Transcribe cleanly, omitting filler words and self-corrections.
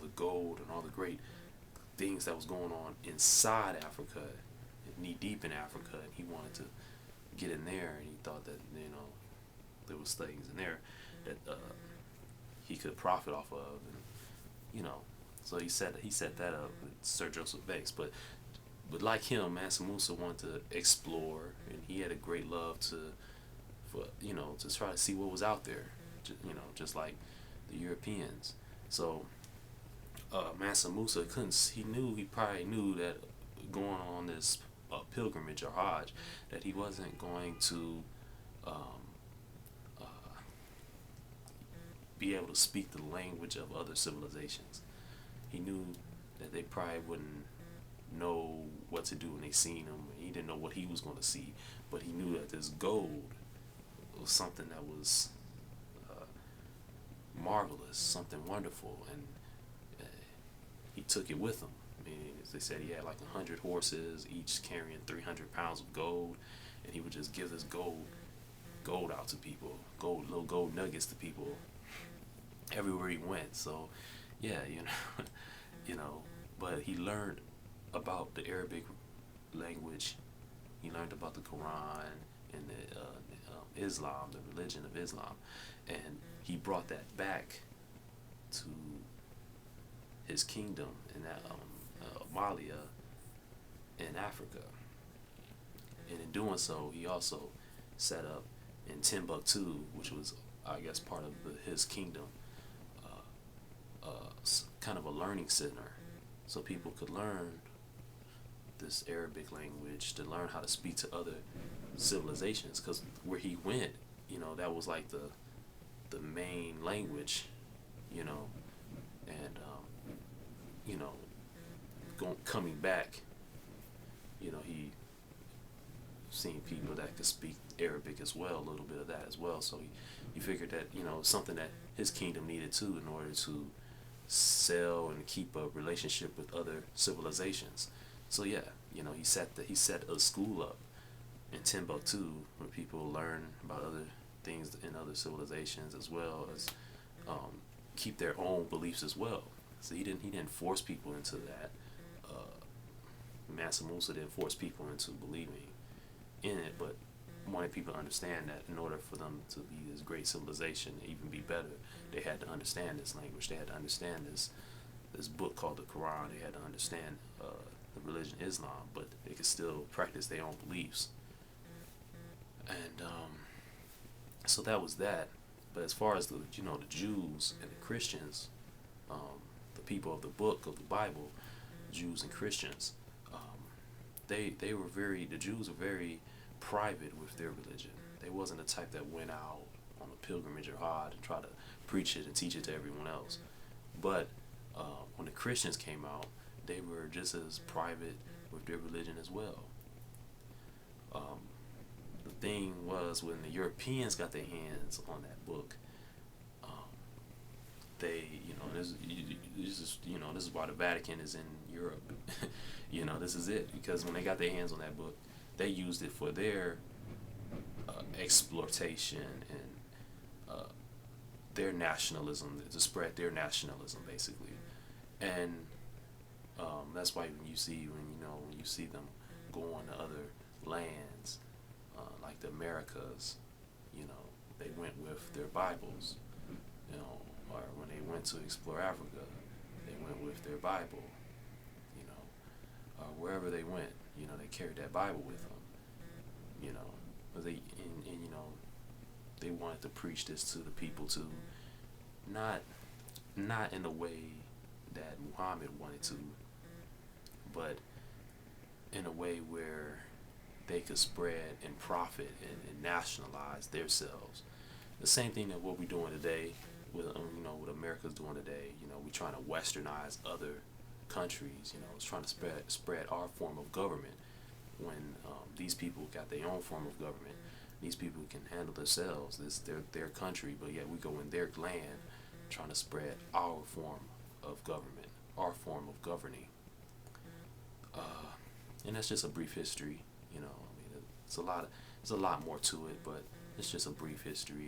the gold and all the great things that was going on inside Africa, knee deep in Africa, and he wanted to get in there, and he thought that there was things in there that he could profit off of, and so he set that up with Sir Joseph Banks. But like him, Mansa Musa wanted to explore, and he had a great love to try to see what was out there, just like the Europeans. So Mansa Musa he probably knew that going on this pilgrimage or hajj, that he wasn't going to be able to speak the language of other civilizations. He knew that they probably wouldn't know what to do when they seen him. He didn't know what he was going to see, but he knew that this gold was something that was marvelous, something wonderful, and he took it with him. I mean, as they said, he had like 100 horses, each carrying 300 pounds of gold, and he would just give this gold out to people, little gold nuggets to people everywhere he went. So, yeah, but he learned about the Arabic language. He learned about the Quran and the Islam, the religion of Islam, and he brought that back to his kingdom in that Malia in Africa. And in doing so, he also set up in Timbuktu, which was, I guess, part of his kingdom, kind of a learning center, so people could learn this Arabic language, to learn how to speak to other civilizations, because where he went, that was like the main language, and coming back, he seen people that could speak Arabic as well, a little bit of that as well. So he figured that something that his kingdom needed too, in order to sell and keep a relationship with other civilizations. So yeah, he set a school up in Timbuktu where people learn about other things in other civilizations, as well as keep their own beliefs as well. So he didn't force people into that. Mansa Musa didn't force people into believing in it, but wanted people to understand that in order for them to be this great civilization, and even be better, they had to understand this language. They had to understand this book called the Quran. They had to understand the religion Islam, but they could still practice their own beliefs. And so that was that. But as far as the Jews and the Christians, the people of the book of the Bible, Jews and Christians, the Jews were very private with their religion. They wasn't the type that went out on a pilgrimage or hajj and try to preach it and teach it to everyone else. But when the Christians came out, they were just as private with their religion as well. The thing was, when the Europeans got their hands on that book, they, this is why the Vatican is in Europe. This is it, because when they got their hands on that book, they used it for their exploitation and their nationalism, to spread their nationalism, basically. And that's why when you see them go on to other lands, like the Americas, they went with their Bibles, or when they went to explore Africa, they went with their Bible, wherever they went, they carried that Bible with them, but they wanted to preach this to the people too, not in the way that Muhammad wanted to, but in a way where they could spread and profit and nationalize themselves. The same thing that what we're doing today, with what America's doing today. We're trying to westernize other countries. It's trying to spread our form of government. When these people got their own form of government, these people can handle themselves. This their country, but yet we go in their land, trying to spread our form of government, our form of governing. And that's just a brief history. It's a lot more to it, but it's just a brief history.